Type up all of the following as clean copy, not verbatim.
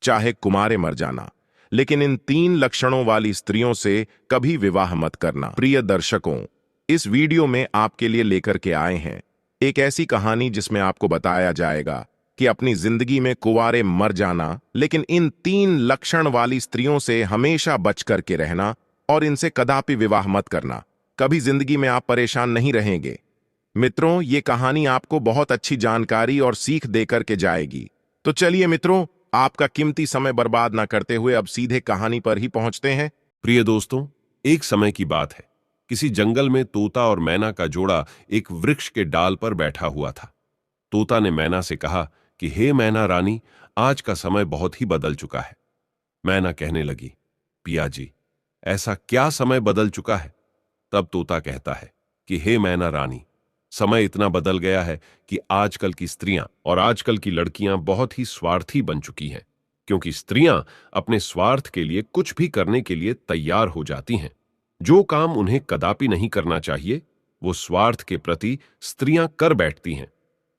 चाहे कुमारे मर जाना, लेकिन इन 3 लक्षणों वाली स्त्रियों से कभी विवाह मत करना। प्रिय दर्शकों, इस वीडियो में आपके लिए लेकर के आए हैं एक ऐसी कहानी जिसमें आपको बताया जाएगा कि अपनी जिंदगी में कुंवारे मर जाना, लेकिन इन 3 लक्षण वाली स्त्रियों से हमेशा बच करके रहना और इनसे कदापि विवाह मत करना। कभी जिंदगी में आप परेशान नहीं रहेंगे। मित्रों, ये कहानी आपको बहुत अच्छी जानकारी और सीख देकर के जाएगी। तो चलिए मित्रों, आपका कीमती समय बर्बाद ना करते हुए अब सीधे कहानी पर ही पहुंचते हैं। प्रिय दोस्तों, एक समय की बात है। किसी जंगल में तोता और मैना का जोड़ा एक वृक्ष के डाल पर बैठा हुआ था। तोता ने मैना से कहा कि हे मैना रानी, आज का समय बहुत ही बदल चुका है। मैना कहने लगी, पिया जी, ऐसा क्या समय बदल चुका है? तब तोता कहता है कि हे मैना रानी, समय इतना बदल गया है कि आजकल की स्त्रियां और आजकल की लड़कियां बहुत ही स्वार्थी बन चुकी हैं, क्योंकि स्त्रियां अपने स्वार्थ के लिए कुछ भी करने के लिए तैयार हो जाती हैं। जो काम उन्हें कदापि नहीं करना चाहिए, वो स्वार्थ के प्रति स्त्रियां कर बैठती हैं।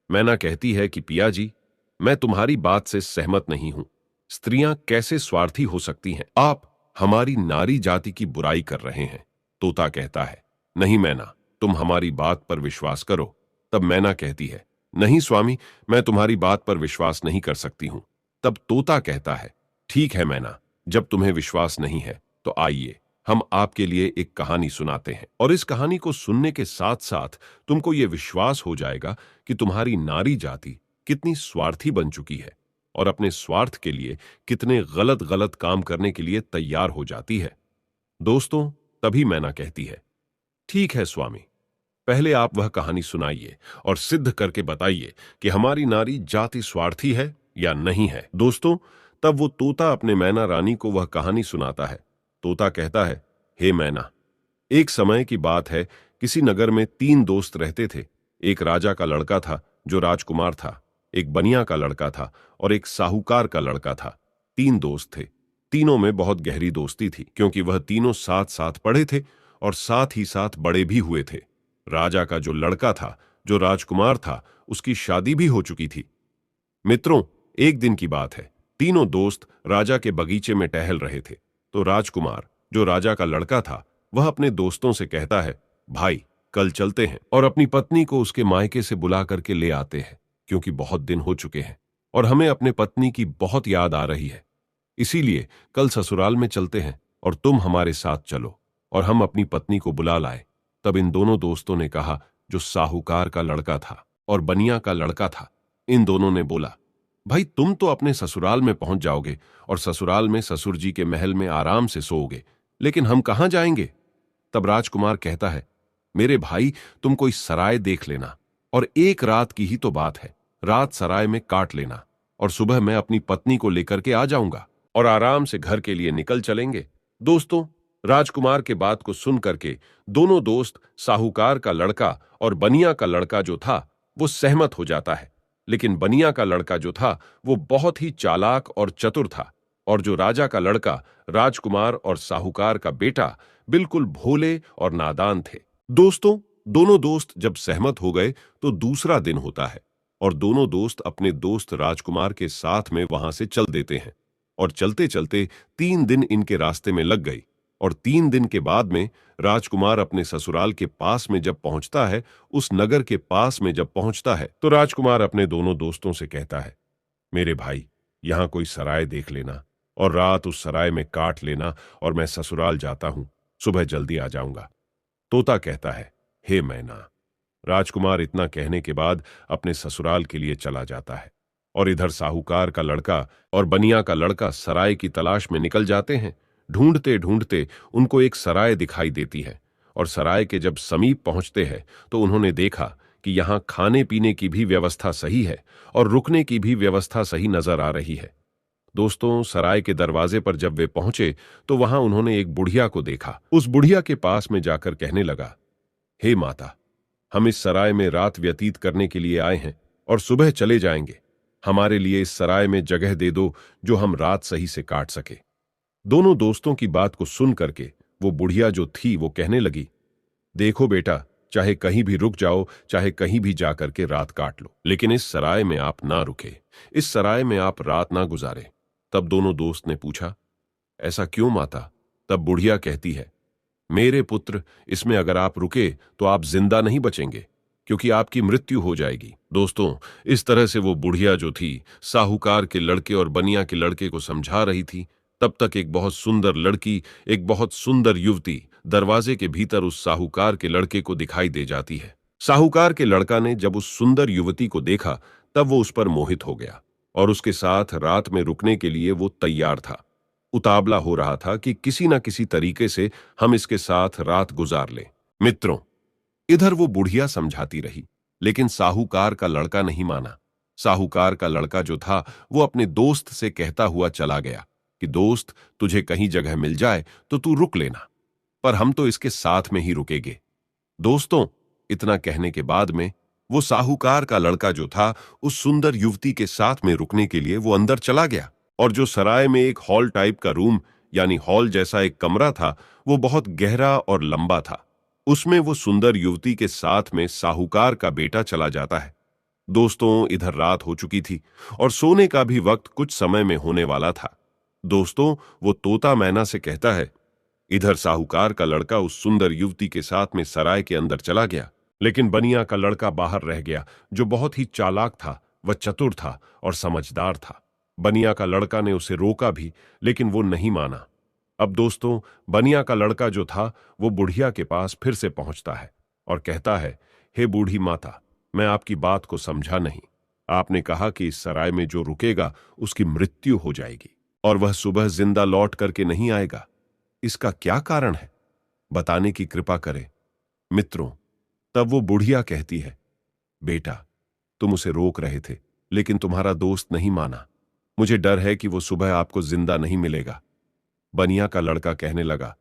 मैना कहती है कि पिया जी, मैं तुम्हारी बात से सहमत नहीं हूं। स्त्रियां कैसे स्वार्थी हो सकती हैं? आप हमारी नारी जाति की बुराई कर रहे हैं। तोता कहता है, नहीं मैना, तुम हमारी बात पर विश्वास करो। तब मैना कहती है, नहीं स्वामी, मैं तुम्हारी बात पर विश्वास नहीं कर सकती हूं। तब तोता कहता है, ठीक है मैना, जब तुम्हें विश्वास नहीं है तो आइए हम आपके लिए एक कहानी सुनाते हैं, और इस कहानी को सुनने के साथ साथ तुमको यह विश्वास हो जाएगा कि तुम्हारी नारी जाति कितनी स्वार्थी बन चुकी है और अपने स्वार्थ के लिए कितने गलत गलत काम करने के लिए तैयार हो जाती है। दोस्तों, तभी मैना कहती है, ठीक है स्वामी, पहले आप वह कहानी सुनाइए और सिद्ध करके बताइए कि हमारी नारी जाति स्वार्थी है या नहीं है। दोस्तों, तब वो तोता अपने मैना रानी को वह कहानी सुनाता है। तोता कहता है, हे मैना, एक समय की बात है, किसी नगर में 3 दोस्त रहते थे। एक राजा का लड़का था जो राजकुमार था, एक बनिया का लड़का था और एक साहूकार का लड़का था। 3 दोस्त थे। तीनों में बहुत गहरी दोस्ती थी, क्योंकि वह तीनों साथ साथ पढ़े थे और साथ ही साथ बड़े भी हुए थे। राजा का जो लड़का था, जो राजकुमार था, उसकी शादी भी हो चुकी थी। मित्रों, एक दिन की बात है, तीनों दोस्त राजा के बगीचे में टहल रहे थे। तो राजकुमार, जो राजा का लड़का था, वह अपने दोस्तों से कहता है, भाई, कल चलते हैं और अपनी पत्नी को उसके मायके से बुला करके ले आते हैं, क्योंकि बहुत दिन हो चुके हैं और हमें अपने पत्नी की बहुत याद आ रही है। इसीलिए कल ससुराल में चलते हैं और तुम हमारे साथ चलो और हम अपनी पत्नी को बुला लाए। तब इन दोनों दोस्तों ने कहा, जो साहूकार का लड़का था और बनिया का लड़का था, इन दोनों ने बोला, भाई, तुम तो अपने ससुराल में पहुंच जाओगे और ससुराल में ससुर जी के महल में आराम से सोओगे, लेकिन हम कहां जाएंगे? तब राजकुमार कहता है, मेरे भाई, तुम कोई सराय देख लेना और एक रात की ही तो बात है, रात सराय में काट लेना और सुबह मैं अपनी पत्नी को लेकर के आ जाऊंगा और आराम से घर के लिए निकल चलेंगे। दोस्तों, राजकुमार के बात को सुन करके दोनों दोस्त, साहूकार का लड़का और बनिया का लड़का जो था, वो सहमत हो जाता है। लेकिन बनिया का लड़का जो था, वो बहुत ही चालाक और चतुर था, और जो राजा का लड़का, राजकुमार और साहूकार का बेटा, बिल्कुल भोले और नादान थे। दोस्तों, दोनों दोस्त जब सहमत हो गए तो दूसरा दिन होता है और दोनों दोस्त अपने दोस्त राजकुमार के साथ में वहां से चल देते हैं, और चलते चलते 3 दिन इनके रास्ते में लग गई। और 3 दिन के बाद में राजकुमार अपने ससुराल के पास में जब पहुंचता है, उस नगर के पास में जब पहुंचता है, तो राजकुमार अपने दोनों दोस्तों से कहता है, मेरे भाई, यहां कोई सराय देख लेना और रात उस सराय में काट लेना और मैं ससुराल जाता हूं, सुबह जल्दी आ जाऊंगा। तोता कहता है, हे मैना। राजकुमार इतना कहने के बाद अपने ससुराल के लिए चला जाता है, और इधर साहूकार का लड़का और बनिया का लड़का सराय की तलाश में निकल जाते हैं। ढूंढते ढूंढते उनको एक सराय दिखाई देती है, और सराय के जब समीप पहुंचते हैं तो उन्होंने देखा कि यहाँ खाने पीने की भी व्यवस्था सही है और रुकने की भी व्यवस्था सही नजर आ रही है। दोस्तों, सराय के दरवाजे पर जब वे पहुंचे तो वहां उन्होंने एक बुढ़िया को देखा। उस बुढ़िया के पास में जाकर कहने लगा, हे माता, हम इस सराय में रात व्यतीत करने के लिए आए हैं और सुबह चले जाएंगे। हमारे लिए इस सराय में जगह दे दो जो हम रात सही से काट सके। दोनों दोस्तों की बात को सुन करके वो बुढ़िया जो थी, वो कहने लगी, देखो बेटा, चाहे कहीं भी रुक जाओ, चाहे कहीं भी जाकर के रात काट लो, लेकिन इस सराय में आप ना रुके, इस सराय में आप रात ना गुजारे। तब दोनों दोस्त ने पूछा, ऐसा क्यों माता? तब बुढ़िया कहती है, मेरे पुत्र, इसमें अगर आप रुके तो आप जिंदा नहीं बचेंगे, क्योंकि आपकी मृत्यु हो जाएगी। दोस्तों, इस तरह से वो बुढ़िया जो थी साहूकार के लड़के और बनिया के लड़के को समझा रही थी। तब तक एक बहुत सुंदर लड़की, एक बहुत सुंदर युवती दरवाजे के भीतर उस साहूकार के लड़के को दिखाई दे जाती है। साहूकार के लड़का ने जब उस सुंदर युवती को देखा तब वो उस पर मोहित हो गया और उसके साथ रात में रुकने के लिए वो तैयार था। उतावला हो रहा था कि किसी ना किसी तरीके से हम इसके साथ रात गुजार लें। मित्रों, इधर वो बुढ़िया समझाती रही, लेकिन साहूकार का लड़का नहीं माना। साहूकार का लड़का जो था वो अपने दोस्त से कहता हुआ चला गया कि दोस्त, तुझे कहीं जगह मिल जाए तो तू रुक लेना, पर हम तो इसके साथ में ही रुकेंगे। दोस्तों, इतना कहने के बाद में वो साहूकार का लड़का जो था उस सुंदर युवती के साथ में रुकने के लिए वो अंदर चला गया। और जो सराय में एक हॉल टाइप का रूम यानी हॉल जैसा एक कमरा था, वो बहुत गहरा और लंबा था। उसमें वो सुंदर युवती के साथ में साहूकार का बेटा चला जाता है। दोस्तों, इधर रात हो चुकी थी और सोने का भी वक्त कुछ समय में होने वाला था। दोस्तों, वो तोता मैना से कहता है, इधर साहूकार का लड़का उस सुंदर युवती के साथ में सराय के अंदर चला गया, लेकिन बनिया का लड़का बाहर रह गया, जो बहुत ही चालाक था, वह चतुर था और समझदार था। बनिया का लड़का ने उसे रोका भी, लेकिन वो नहीं माना। अब दोस्तों, बनिया का लड़का जो था वो बुढ़िया के पास फिर से पहुंचता है और कहता है, हे बूढ़ी माता, मैं आपकी बात को समझा नहीं। आपने कहा कि इस सराय में जो रुकेगा उसकी मृत्यु हो जाएगी और वह सुबह जिंदा लौट करके नहीं आएगा। इसका क्या कारण है? बताने की कृपा करें। मित्रों, तब वो बुढ़िया कहती है, बेटा, तुम उसे रोक रहे थे, लेकिन तुम्हारा दोस्त नहीं माना। मुझे डर है कि वो सुबह आपको जिंदा नहीं मिलेगा। बनिया का लड़का कहने लगा,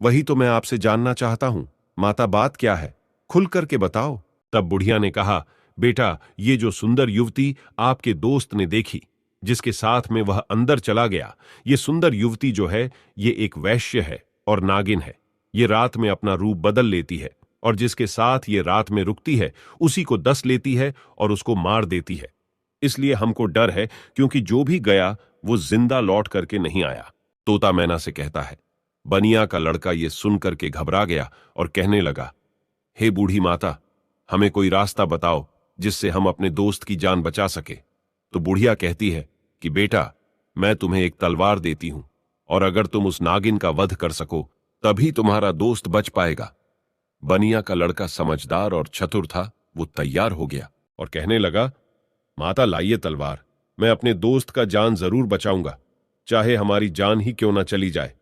वही तो मैं आपसे जानना चाहता हूं। माता, बात क्या है? खुल करके बताओ। तब बुढ़िया ने कहा, बेटा, ये जो सुंदर युवती आपके दोस्त ने देखी, जिसके साथ में वह अंदर चला गया, ये सुंदर युवती जो है ये एक वैश्य है और नागिन है। ये रात में अपना रूप बदल लेती है और जिसके साथ ये रात में रुकती है उसी को डस लेती है और उसको मार देती है। इसलिए हमको डर है, क्योंकि जो भी गया वो जिंदा लौट करके नहीं आया। तोता मैना से कहता है। बनिया का लड़का ये सुन करके घबरा गया और कहने लगा, हे बूढ़ी माता, हमें कोई रास्ता बताओ जिससे हम अपने दोस्त की जान बचा सके। तो बुढ़िया कहती है कि बेटा, मैं तुम्हें एक तलवार देती हूं और अगर तुम उस नागिन का वध कर सको तभी तुम्हारा दोस्त बच पाएगा। बनिया का लड़का समझदार और चतुर था, वो तैयार हो गया और कहने लगा, माता, लाइए तलवार, मैं अपने दोस्त का जान जरूर बचाऊंगा, चाहे हमारी जान ही क्यों ना चली जाए।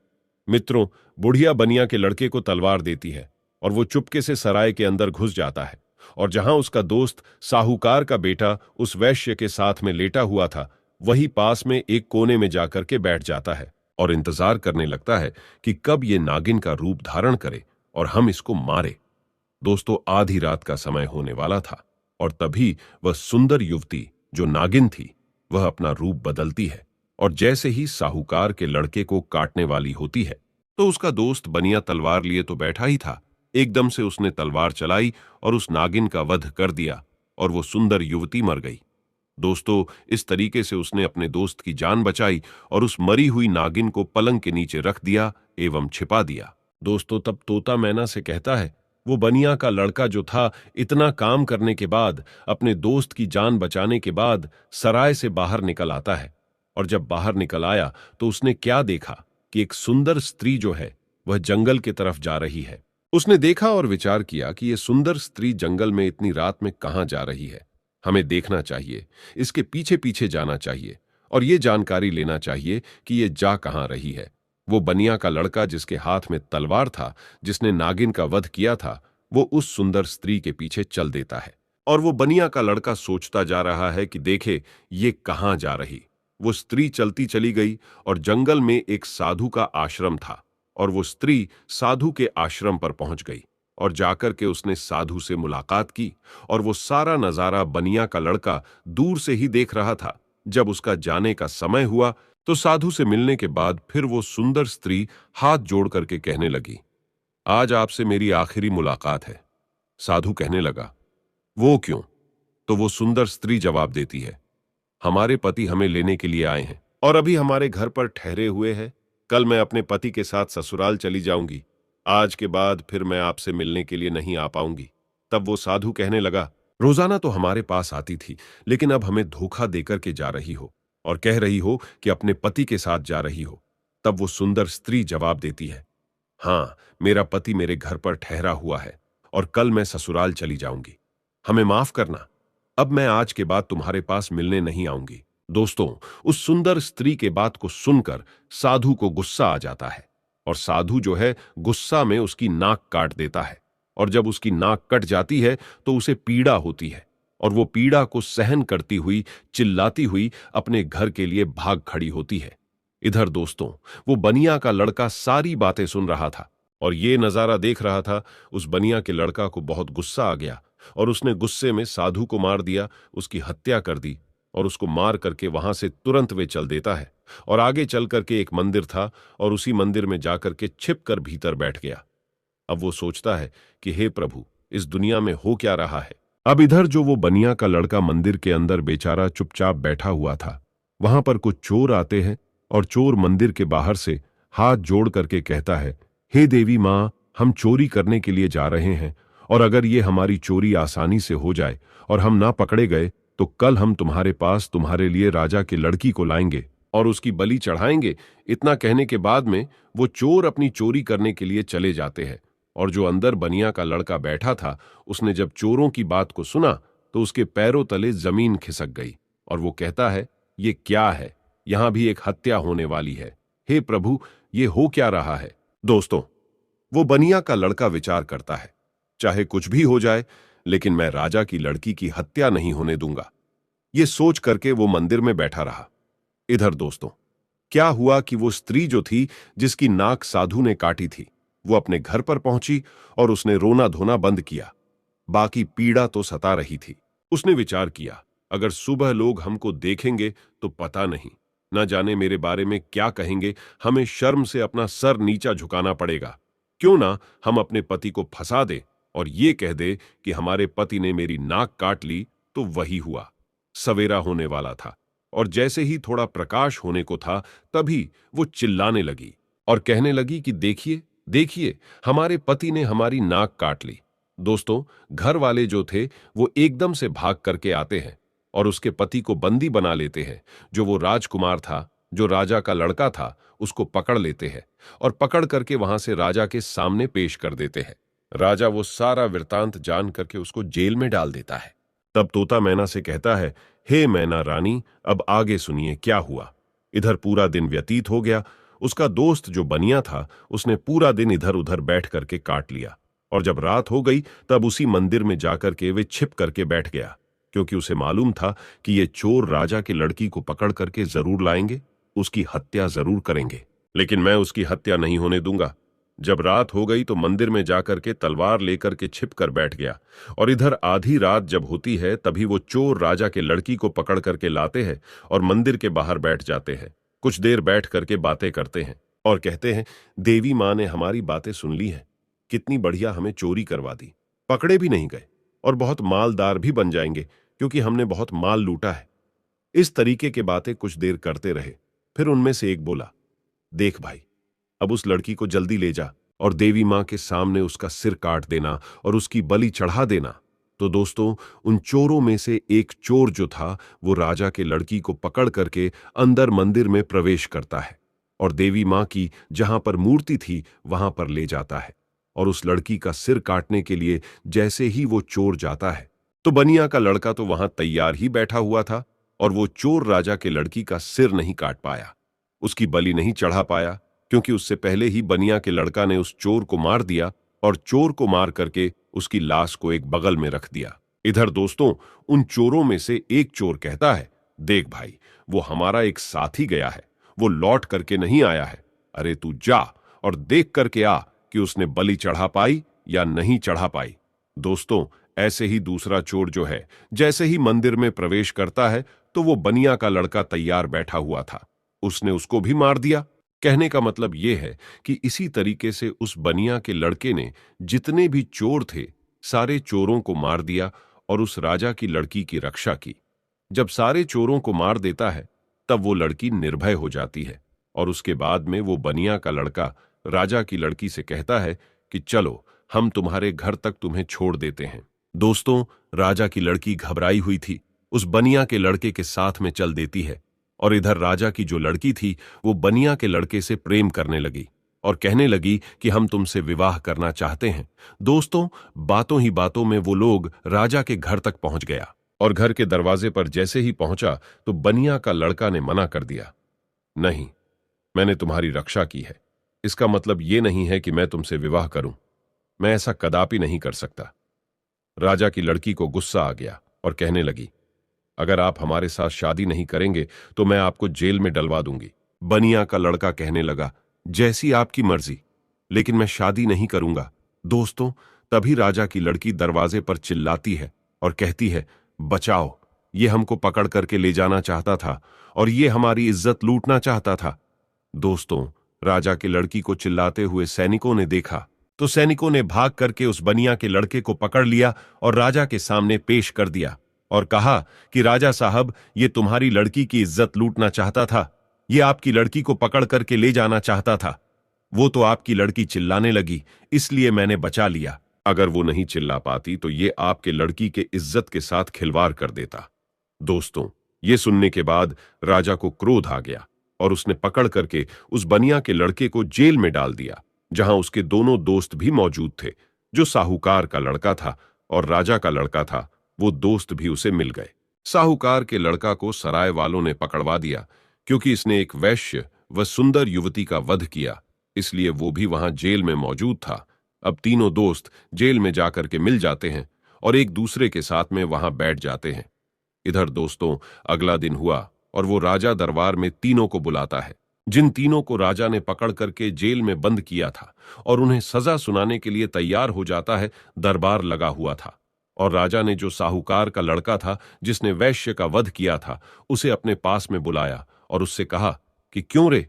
मित्रों, बुढ़िया बनिया के लड़के को तलवार देती है और वो चुपके से सराय के अंदर घुस जाता है और जहां उसका दोस्त साहूकार का बेटा उस वैश्य के साथ में लेटा हुआ था, वही पास में एक कोने में जाकर के बैठ जाता है और इंतजार करने लगता है कि कब ये नागिन का रूप धारण करे और हम इसको मारे। दोस्तों, आधी रात का समय होने वाला था और तभी वह सुंदर युवती जो नागिन थी वह अपना रूप बदलती है और जैसे ही साहूकार के लड़के को काटने वाली होती है तो उसका दोस्त बनिया तलवार लिए तो बैठा ही था, एकदम से उसने तलवार चलाई और उस नागिन का वध कर दिया और वो सुंदर युवती मर गई। दोस्तों, इस तरीके से उसने अपने दोस्त की जान बचाई और उस मरी हुई नागिन को पलंग के नीचे रख दिया एवं छिपा दिया। दोस्तों, तब तोता मैना से कहता है, वो बनिया का लड़का जो था इतना काम करने के बाद, अपने दोस्त की जान बचाने के बाद सराय से बाहर निकल आता है और जब बाहर निकल आया तो उसने क्या देखा कि एक सुंदर स्त्री जो है वह जंगल की तरफ जा रही है। उसने देखा और विचार किया कि यह सुंदर स्त्री जंगल में इतनी रात में कहां जा रही है। हमें देखना चाहिए, इसके पीछे पीछे जाना चाहिए और ये जानकारी लेना चाहिए कि ये जा कहां रही है। वो बनिया का लड़का जिसके हाथ में तलवार था, जिसने नागिन का वध किया था, वो उस सुंदर स्त्री के पीछे चल देता है और वो बनिया का लड़का सोचता जा रहा है कि देखे ये कहां जा रही। वो स्त्री चलती चली गई और जंगल में एक साधु का आश्रम था और वो स्त्री साधु के आश्रम पर पहुंच गई और जाकर के उसने साधु से मुलाकात की और वो सारा नजारा बनिया का लड़का दूर से ही देख रहा था। जब उसका जाने का समय हुआ तो साधु से मिलने के बाद फिर वो सुंदर स्त्री हाथ जोड़ करके कहने लगी, आज आपसे मेरी आखिरी मुलाकात है। साधु कहने लगा, वो क्यों? तो वो सुंदर स्त्री जवाब देती है, हमारे पति हमें लेने के लिए आए हैं और अभी हमारे घर पर ठहरे हुए हैं। कल मैं अपने पति के साथ ससुराल चली जाऊंगी। आज के बाद फिर मैं आपसे मिलने के लिए नहीं आ पाऊंगी। तब वो साधु कहने लगा, रोजाना तो हमारे पास आती थी, लेकिन अब हमें धोखा देकर के जा रही हो और कह रही हो कि अपने पति के साथ जा रही हो। तब वो सुंदर स्त्री जवाब देती है, हाँ, मेरा पति मेरे घर पर ठहरा हुआ है और कल मैं ससुराल चली जाऊंगी। हमें माफ करना, अब मैं आज के बाद तुम्हारे पास मिलने नहीं आऊंगी। दोस्तों, उस सुंदर स्त्री के बात को सुनकर साधु को गुस्सा आ जाता है और साधु जो है गुस्सा में उसकी नाक काट देता है। और जब उसकी नाक कट जाती है तो उसे पीड़ा होती है और वो पीड़ा को सहन करती हुई चिल्लाती हुई अपने घर के लिए भाग खड़ी होती है। इधर दोस्तों, वो बनिया का लड़का सारी बातें सुन रहा था और ये नजारा देख रहा था। उस बनिया के लड़का को बहुत गुस्सा आ गया और उसने गुस्से में साधु को मार दिया, उसकी हत्या कर दी और उसको मार करके वहां से तुरंत वे चल देता है और आगे चल करके एक मंदिर था और उसी मंदिर में जाकर के छिप कर भीतर बैठ गया। अब वो सोचता है कि हे प्रभु, इस दुनिया में हो क्या रहा है। अब इधर जो वो बनिया का लड़का मंदिर के अंदर बेचारा चुपचाप बैठा हुआ था, वहां पर कुछ चोर आते हैं और चोर मंदिर के बाहर से हाथ जोड़ करके कहता है, हे देवी मां, हम चोरी करने के लिए जा रहे हैं और अगर ये हमारी चोरी आसानी से हो जाए और हम ना पकड़े गए तो कल हम तुम्हारे पास तुम्हारे लिए राजा की लड़की को लाएंगे और उसकी बलि चढ़ाएंगे। इतना कहने के बाद में वो चोर अपनी चोरी करने के लिए चले जाते हैं और जो अंदर बनिया का लड़का बैठा था, उसने जब चोरों की बात को सुना तो उसके पैरों तले जमीन खिसक गई और वो कहता है, ये क्या है, यहां भी एक हत्या होने वाली है। हे प्रभु, ये हो क्या रहा है। दोस्तों, वो बनिया का लड़का विचार करता है, चाहे कुछ भी हो जाए लेकिन मैं राजा की लड़की की हत्या नहीं होने दूंगा। ये सोच करके वो मंदिर में बैठा रहा। इधर दोस्तों, क्या हुआ कि वो स्त्री जो थी जिसकी नाक साधु ने काटी थी, वो अपने घर पर पहुंची और उसने रोना धोना बंद किया। बाकी पीड़ा तो सता रही थी। उसने विचार किया, अगर सुबह लोग हमको देखेंगे तो पता नहीं, न जाने मेरे बारे में क्या कहेंगे। हमें शर्म से अपना सर नीचा झुकाना पड़ेगा। क्यों ना हम अपने पति को फंसा दे और ये कह दे कि हमारे पति ने मेरी नाक काट ली। तो वही हुआ। सवेरा होने वाला था और जैसे ही थोड़ा प्रकाश होने को था, तभी वो चिल्लाने लगी और कहने लगी कि देखिए देखिए, हमारे पति ने हमारी नाक काट ली। दोस्तों, घर वाले जो थे वो एकदम से भाग करके आते हैं और उसके पति को बंदी बना लेते हैं। जो वो राजकुमार था, जो राजा का लड़का था, उसको पकड़ लेते हैं और पकड़ करके वहां से राजा के सामने पेश कर देते हैं। राजा वो सारा वृतांत जान करके उसको जेल में डाल देता है। तब तोता मैना से कहता है, हे मैना रानी, अब आगे सुनिए क्या हुआ। इधर पूरा दिन व्यतीत हो गया। उसका दोस्त जो बनिया था, उसने पूरा दिन इधर उधर बैठ करके काट लिया और जब रात हो गई तब उसी मंदिर में जाकर के वे छिप करके बैठ गया, क्योंकि उसे मालूम था कि ये चोर राजा की लड़की को पकड़ करके जरूर लाएंगे, उसकी हत्या जरूर करेंगे, लेकिन मैं उसकी हत्या नहीं होने दूंगा। जब रात हो गई तो मंदिर में जाकर के तलवार लेकर के छिप कर बैठ गया और इधर आधी रात जब होती है तभी वो चोर राजा के लड़की को पकड़ करके लाते हैं और मंदिर के बाहर बैठ जाते हैं। कुछ देर बैठ करके बातें करते हैं और कहते हैं, देवी मां ने हमारी बातें सुन ली हैं, कितनी बढ़िया हमें चोरी करवा दी, पकड़े भी नहीं गए और बहुत मालदार भी बन जाएंगे क्योंकि हमने बहुत माल लूटा है। इस तरीके की बातें कुछ देर करते रहे। फिर उनमें से एक बोला, देख भाई, अब उस लड़की को जल्दी ले जा और देवी मां के सामने उसका सिर काट देना और उसकी बलि चढ़ा देना। तो दोस्तों, उन चोरों में से एक चोर जो था वो राजा के लड़की को पकड़ करके अंदर मंदिर में प्रवेश करता है और देवी मां की जहां पर मूर्ति थी वहां पर ले जाता है और उस लड़की का सिर काटने के लिए जैसे ही वो चोर जाता है तो बनिया का लड़का तो वहां तैयार ही बैठा हुआ था और वो चोर राजा के लड़की का सिर नहीं काट पाया, उसकी बलि नहीं चढ़ा पाया, क्योंकि उससे पहले ही बनिया के लड़का ने उस चोर को मार दिया और चोर को मार करके उसकी लाश को एक बगल में रख दिया। इधर दोस्तों, उन चोरों में से एक चोर कहता है, देख भाई, वो हमारा एक साथी गया है, वो लौट करके नहीं आया है। अरे तू जा और देख करके आ कि उसने बलि चढ़ा पाई या नहीं चढ़ा पाई। दोस्तों, ऐसे ही दूसरा चोर जो है जैसे ही मंदिर में प्रवेश करता है तो वो बनिया का लड़का तैयार बैठा हुआ था, उसने उसको भी मार दिया। कहने का मतलब यह है कि इसी तरीके से उस बनिया के लड़के ने जितने भी चोर थे सारे चोरों को मार दिया और उस राजा की लड़की की रक्षा की। जब सारे चोरों को मार देता है तब वो लड़की निर्भय हो जाती है और उसके बाद में वो बनिया का लड़का राजा की लड़की से कहता है कि चलो हम तुम्हारे घर तक तुम्हें छोड़ देते हैं। दोस्तों, राजा की लड़की घबराई हुई थी, उस बनिया के लड़के के साथ में चल देती है और इधर राजा की जो लड़की थी वो बनिया के लड़के से प्रेम करने लगी और कहने लगी कि हम तुमसे विवाह करना चाहते हैं। दोस्तों, बातों ही बातों में वो लोग राजा के घर तक पहुंच गया और घर के दरवाजे पर जैसे ही पहुंचा तो बनिया का लड़का ने मना कर दिया, नहीं, मैंने तुम्हारी रक्षा की है, इसका मतलब ये नहीं है कि मैं तुमसे विवाह करूं, मैं ऐसा कदापि नहीं कर सकता। राजा की लड़की को गुस्सा आ गया और कहने लगी, अगर आप हमारे साथ शादी नहीं करेंगे तो मैं आपको जेल में डलवा दूंगी। बनिया का लड़का कहने लगा, जैसी आपकी मर्जी, लेकिन मैं शादी नहीं करूंगा। दोस्तों, तभी राजा की लड़की दरवाजे पर चिल्लाती है और कहती है, बचाओ, ये हमको पकड़ करके ले जाना चाहता था और ये हमारी इज्जत लूटना चाहता था। दोस्तों, राजा की लड़की को चिल्लाते हुए सैनिकों ने देखा तो सैनिकों ने भाग करके उस बनिया के लड़के को पकड़ लिया और राजा के सामने पेश कर दिया और कहा कि राजा साहब, ये तुम्हारी लड़की की इज्जत लूटना चाहता था, ये आपकी लड़की को पकड़ करके ले जाना चाहता था। वो तो आपकी लड़की चिल्लाने लगी, इसलिए मैंने बचा लिया। अगर वो नहीं चिल्ला पाती तो ये आपके लड़की के इज्जत के साथ खिलवाड़ कर देता। दोस्तों, ये सुनने के बाद राजा को क्रोध आ गया और उसने पकड़ करके उस बनिया के लड़के को जेल में डाल दिया, जहां उसके दोनों दोस्त भी मौजूद थे। जो साहूकार का लड़का था और राजा का लड़का था, वो दोस्त भी उसे मिल गए। साहूकार के लड़का को सराय वालों ने पकड़वा दिया क्योंकि इसने एक वैश्य व सुंदर युवती का वध किया, इसलिए वो भी वहां जेल में मौजूद था। अब तीनों दोस्त जेल में जाकर के मिल जाते हैं और एक दूसरे के साथ में वहां बैठ जाते हैं। इधर दोस्तों, अगला दिन हुआ और वो राजा दरबार में तीनों को बुलाता है, जिन तीनों को राजा ने पकड़ करके जेल में बंद किया था, और उन्हें सजा सुनाने के लिए तैयार हो जाता है। दरबार लगा हुआ था और राजा ने जो साहूकार का लड़का था जिसने वैश्य का वध किया था, उसे अपने पास में बुलाया और उससे कहा कि क्यों रे,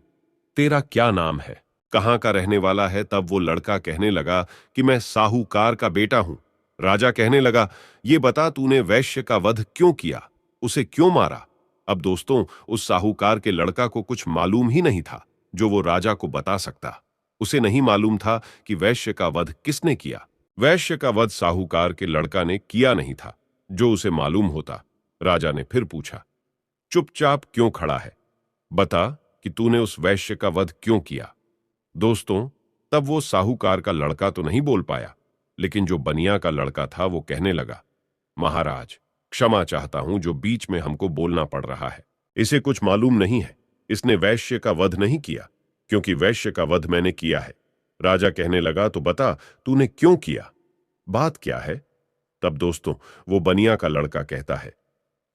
तेरा क्या नाम है, कहां का रहने वाला है। तब वो लड़का कहने लगा कि मैं साहूकार का बेटा हूं। राजा कहने लगा, ये बता, तूने वैश्य का वध क्यों किया, उसे क्यों मारा। अब दोस्तों, उस साहूकार के लड़का को कुछ मालूम ही नहीं था जो वो राजा को बता सकता। उसे नहीं मालूम था कि वैश्य का वध किसने किया। वैश्य का वध साहूकार के लड़का ने किया नहीं था। जो उसे मालूम होता, राजा ने फिर पूछा, चुपचाप क्यों खड़ा है, बता कि तूने उस वैश्य का वध क्यों किया। दोस्तों, तब वो साहूकार का लड़का तो नहीं बोल पाया, लेकिन जो बनिया का लड़का था वो कहने लगा, महाराज, क्षमा चाहता हूं जो बीच में हमको बोलना पड़ रहा है। इसे कुछ मालूम नहीं है, इसने वैश्य का वध नहीं किया, क्योंकि वैश्य का वध मैंने किया है। राजा कहने लगा, तो बता, तूने क्यों किया, बात क्या है। तब दोस्तों, वो बनिया का लड़का कहता है,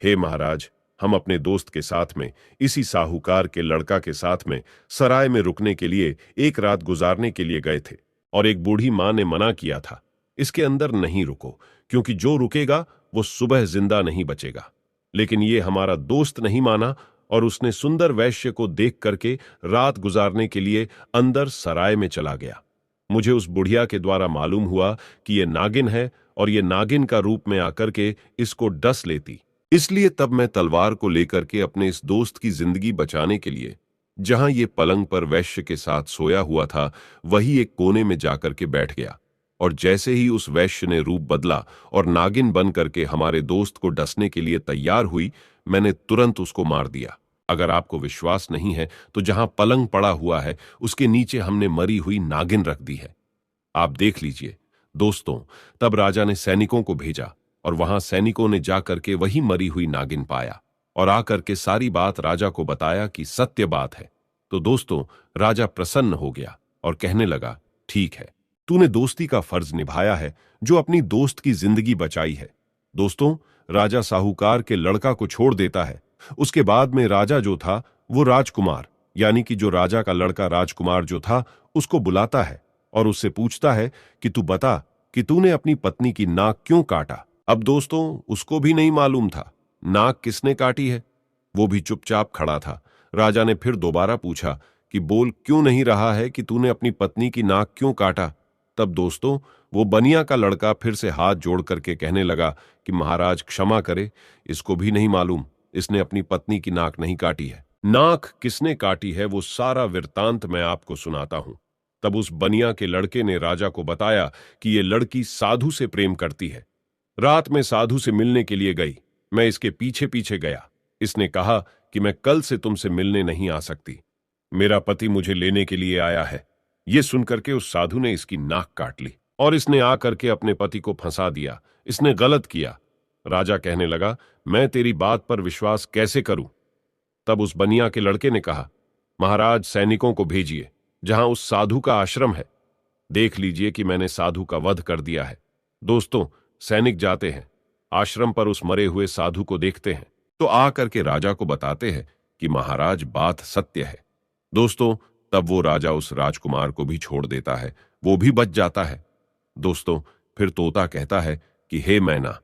हे महाराज, हम अपने दोस्त के साथ में, इसी साहूकार के लड़का के साथ में सराय में रुकने के लिए एक रात गुजारने के लिए गए थे और एक बूढ़ी मां ने मना किया था, इसके अंदर नहीं रुको, क्योंकि जो रुकेगा वो सुबह जिंदा नहीं बचेगा। लेकिन ये हमारा दोस्त नहीं माना और उसने सुंदर वैश्य को देख करके रात गुजारने के लिए अंदर सराय में चला गया। मुझे उस बुढ़िया के द्वारा मालूम हुआ कि ये नागिन है और ये नागिन का रूप में आकर के इसको डस लेती, इसलिए तब मैं तलवार को लेकर के अपने इस दोस्त की जिंदगी बचाने के लिए जहां ये पलंग पर वैश्य के साथ सोया हुआ था, वही एक कोने में जाकर के बैठ गया। और जैसे ही उस वैश्य ने रूप बदला और नागिन बन करके हमारे दोस्त को डसने के लिए तैयार हुई, मैंने तुरंत उसको मार दिया। अगर आपको विश्वास नहीं है तो जहां पलंग पड़ा हुआ है उसके नीचे हमने मरी हुई नागिन रख दी है, आप देख लीजिए। दोस्तों, तब राजा ने सैनिकों को भेजा और वहां सैनिकों ने जाकर के वही मरी हुई नागिन पाया और आकर के सारी बात राजा को बताया कि सत्य बात है। तो दोस्तों, राजा प्रसन्न हो गया और कहने लगा, ठीक है, तूने दोस्ती का फर्ज निभाया है, जो अपनी दोस्त की जिंदगी बचाई है। दोस्तों, राजा साहूकार के लड़का को छोड़ देता है। उसके बाद में राजा जो था वो राजकुमार, यानी कि जो राजा का लड़का राजकुमार जो था, उसको बुलाता है और उससे पूछता है कि तू बता कि तूने अपनी पत्नी की नाक क्यों काटा। अब दोस्तों, उसको भी नहीं मालूम था नाक किसने काटी है, वो भी चुपचाप खड़ा था। राजा ने फिर दोबारा पूछा कि बोल क्यों नहीं रहा है कि तूने अपनी पत्नी की नाक क्यों काटा। तब दोस्तों, वो बनिया का लड़का फिर से हाथ जोड़ करके कहने लगा कि महाराज क्षमा करे, इसको भी नहीं मालूम, इसने अपनी पत्नी की नाक नहीं काटी है। नाक किसने काटी है वो सारा वृत्तांत मैं आपको सुनाता हूं। तब उस बनिया के लड़के ने राजा को बताया कि ये लड़की साधु से प्रेम करती है। रात में साधु से मिलने के लिए गई। मैं इसके पीछे पीछे गया। इसने कहा कि मैं कल से तुमसे मिलने नहीं आ सकती, मेरा पति मुझे लेने के लिए आया है। ये सुनकर के उस साधु ने इसकी नाक काट ली और इसने आकर के अपने पति को फंसा दिया। इसने गलत किया। राजा कहने लगा, मैं तेरी बात पर विश्वास कैसे करूं? तब उस बनिया के लड़के ने कहा, महाराज सैनिकों को भेजिए जहां उस साधु का आश्रम है। देख लीजिए कि मैंने साधु का वध कर दिया है। दोस्तों, सैनिक जाते हैं, आश्रम पर उस मरे हुए साधु को देखते हैं, तो आकर के राजा को बताते हैं कि महाराज बात सत्य है। दोस्तों, तब वो राजा उस राजकुमार को भी छोड़ देता है, वो भी बच जाता है। दोस्तों, फिर तोता कहता है कि हे मैना,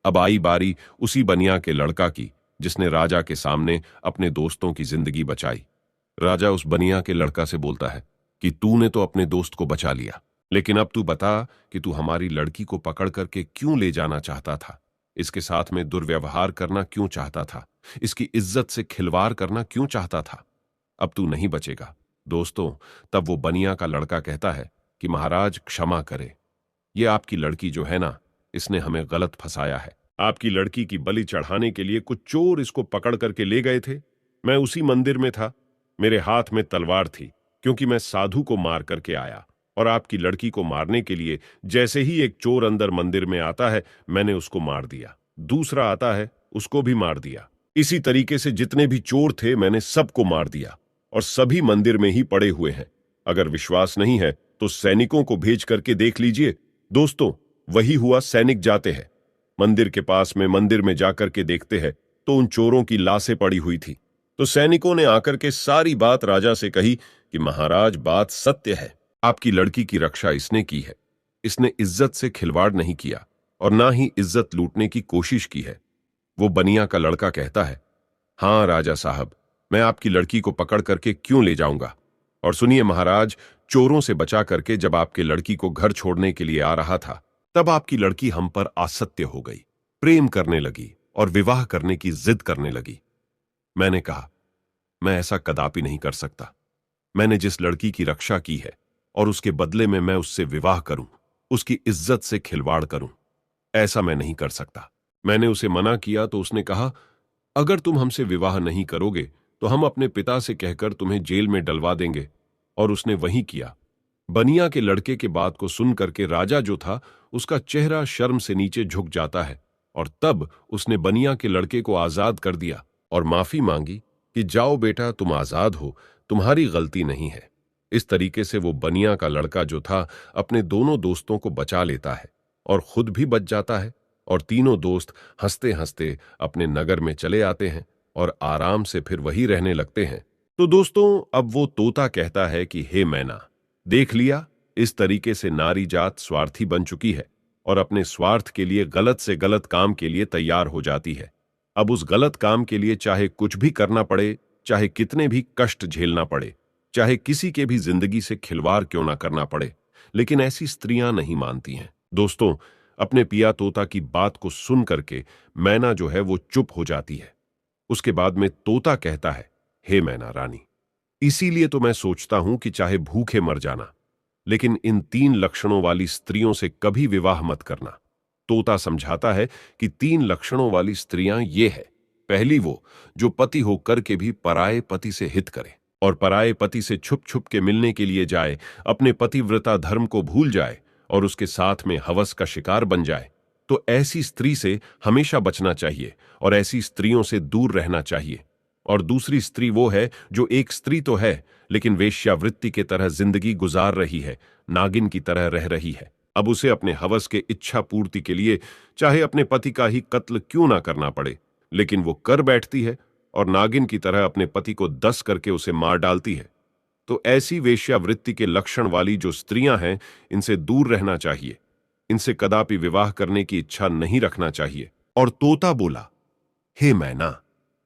अब आई बारी उसी बनिया के लड़का की जिसने राजा के सामने अपने दोस्तों की जिंदगी बचाई। राजा उस बनिया के लड़का से बोलता है कि तूने तो अपने दोस्त को बचा लिया, लेकिन अब तू बता कि तू हमारी लड़की को पकड़ करके क्यों ले जाना चाहता था, इसके साथ में दुर्व्यवहार करना क्यों चाहता था, इसकी इज्जत से खिलवाड़ करना क्यों चाहता था। अब तू नहीं बचेगा। दोस्तों, तब वो बनिया का लड़का कहता है कि महाराज क्षमा करे, ये आपकी लड़की जो है ना, इसने हमें गलत फंसाया है। आपकी लड़की की बलि चढ़ाने के लिए कुछ चोर इसको पकड़ करके ले गए थे। मैं उसी मंदिर में था, मेरे हाथ में तलवार थी, क्योंकि मैं साधु को मार करके आया, और आपकी लड़की को मारने के लिए जैसे ही एक चोर अंदर मंदिर में आता है, मैंने उसको मार दिया। दूसरा आता है, उसको भी मार दिया। इसी तरीके से जितने भी चोर थे मैंने सबको मार दिया, और सभी मंदिर में ही पड़े हुए हैं। अगर विश्वास नहीं है तो सैनिकों को भेज करके देख लीजिए। दोस्तों, वही हुआ। सैनिक जाते हैं मंदिर के पास में, मंदिर में जाकर के देखते हैं तो उन चोरों की लाशें पड़ी हुई थी। तो सैनिकों ने आकर के सारी बात राजा से कही कि महाराज बात सत्य है, आपकी लड़की की रक्षा इसने की है। इसने इज्जत से खिलवाड़ नहीं किया और ना ही इज्जत लूटने की कोशिश की है। वो बनिया का लड़का कहता है, हाँ राजा साहब, मैं आपकी लड़की को पकड़ करके क्यों ले जाऊंगा। और सुनिए महाराज, चोरों से बचा करके जब आपके लड़की को घर छोड़ने के लिए आ रहा था, तब आपकी लड़की हम पर आसक्ति हो गई, प्रेम करने लगी और विवाह करने की जिद करने लगी। मैंने कहा, मैं ऐसा कदापि नहीं कर सकता। मैंने जिस लड़की की रक्षा की है और उसके बदले में मैं उससे विवाह करूं, उसकी इज्जत से खिलवाड़ करूं, ऐसा मैं नहीं कर सकता। मैंने उसे मना किया तो उसने कहा, अगर तुम हमसे विवाह नहीं करोगे तो हम अपने पिता से कहकर तुम्हें जेल में डलवा देंगे। और उसने वही किया। बनिया के लड़के के बात को सुन करके राजा जो था, उसका चेहरा शर्म से नीचे झुक जाता है, और तब उसने बनिया के लड़के को आजाद कर दिया और माफी मांगी कि जाओ बेटा, तुम आजाद हो, तुम्हारी गलती नहीं है। इस तरीके से वो बनिया का लड़का जो था अपने दोनों दोस्तों को बचा लेता है और खुद भी बच जाता है, और तीनों दोस्त हंसते हंसते अपने नगर में चले आते हैं और आराम से फिर वही रहने लगते हैं। तो दोस्तों, अब वो तोता कहता है कि हे मैना, देख लिया, इस तरीके से नारी जात स्वार्थी बन चुकी है और अपने स्वार्थ के लिए गलत से गलत काम के लिए तैयार हो जाती है। अब उस गलत काम के लिए चाहे कुछ भी करना पड़े, चाहे कितने भी कष्ट झेलना पड़े, चाहे किसी के भी जिंदगी से खिलवाड़ क्यों ना करना पड़े, लेकिन ऐसी स्त्रियां नहीं मानती हैं। दोस्तों, अपने पिया तोता की बात को सुन करके मैना जो है वो चुप हो जाती है। उसके बाद में तोता कहता है, हे मैना रानी, इसीलिए तो मैं सोचता हूं कि चाहे भूखे मर जाना, लेकिन इन 3 लक्षणों वाली स्त्रियों से कभी विवाह मत करना। तोता समझाता है कि 3 लक्षणों वाली स्त्रियां ये है। पहली, वो जो पति होकर के भी पराये पति से हित करे और पराये पति से छुप छुप के मिलने के लिए जाए, अपने पतिव्रता धर्म को भूल जाए और उसके साथ में हवस का शिकार बन जाए। तो ऐसी स्त्री से हमेशा बचना चाहिए और ऐसी स्त्रियों से दूर रहना चाहिए। और दूसरी स्त्री वो है जो एक स्त्री तो है, लेकिन वेश्यावृत्ति के तरह जिंदगी गुजार रही है, नागिन की तरह रह रही है। अब उसे अपने हवस के इच्छा पूर्ति के लिए चाहे अपने पति का ही कत्ल क्यों ना करना पड़े, लेकिन वो कर बैठती है और नागिन की तरह अपने पति को दस करके उसे मार डालती है। तो ऐसी वेश्यावृत्ति के लक्षण वाली जो स्त्रियां हैं, इनसे दूर रहना चाहिए, इनसे कदापि विवाह करने की इच्छा नहीं रखना चाहिए। और तोता बोला, हे मैना,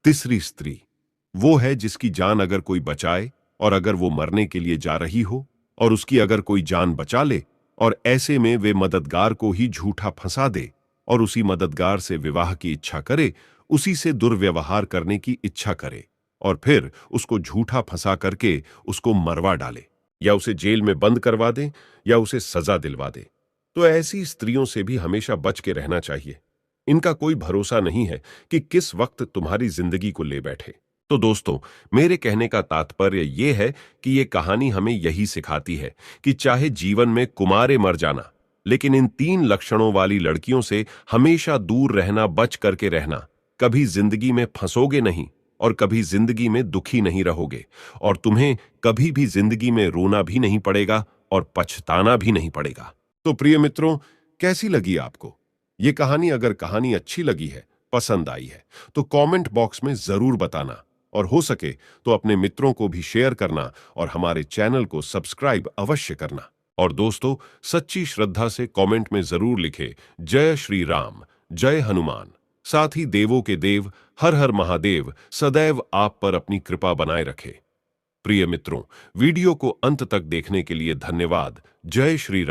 तीसरी स्त्री वो है जिसकी जान अगर कोई बचाए और अगर वो मरने के लिए जा रही हो और उसकी अगर कोई जान बचा ले और ऐसे में वे मददगार को ही झूठा फंसा दे और उसी मददगार से विवाह की इच्छा करे, उसी से दुर्व्यवहार करने की इच्छा करे, और फिर उसको झूठा फंसा करके उसको मरवा डाले, या उसे जेल में बंद करवा दे, या उसे सजा दिलवा दे। तो ऐसी स्त्रियों से भी हमेशा बच के रहना चाहिए। इनका कोई भरोसा नहीं है कि किस वक्त तुम्हारी जिंदगी को ले बैठे। तो दोस्तों, मेरे कहने का तात्पर्य यह है कि ये कहानी हमें यही सिखाती है कि चाहे जीवन में कुमारे मर जाना, लेकिन इन 3 लक्षणों वाली लड़कियों से हमेशा दूर रहना, बच करके रहना। कभी जिंदगी में फंसोगे नहीं और कभी जिंदगी में दुखी नहीं रहोगे, और तुम्हें कभी भी जिंदगी में रोना भी नहीं पड़ेगा और पछताना भी नहीं पड़ेगा। तो प्रिय मित्रों, कैसी लगी आपको ये कहानी? अगर कहानी अच्छी लगी है, पसंद आई है, तो कमेंट बॉक्स में जरूर बताना, और हो सके तो अपने मित्रों को भी शेयर करना और हमारे चैनल को सब्सक्राइब अवश्य करना। और दोस्तों, सच्ची श्रद्धा से कमेंट में जरूर लिखे जय श्री राम, जय हनुमान। साथ ही देवों के देव हर हर महादेव सदैव आप पर अपनी कृपा बनाए रखे। प्रिय मित्रों, वीडियो को अंत तक देखने के लिए धन्यवाद। जय श्री राम।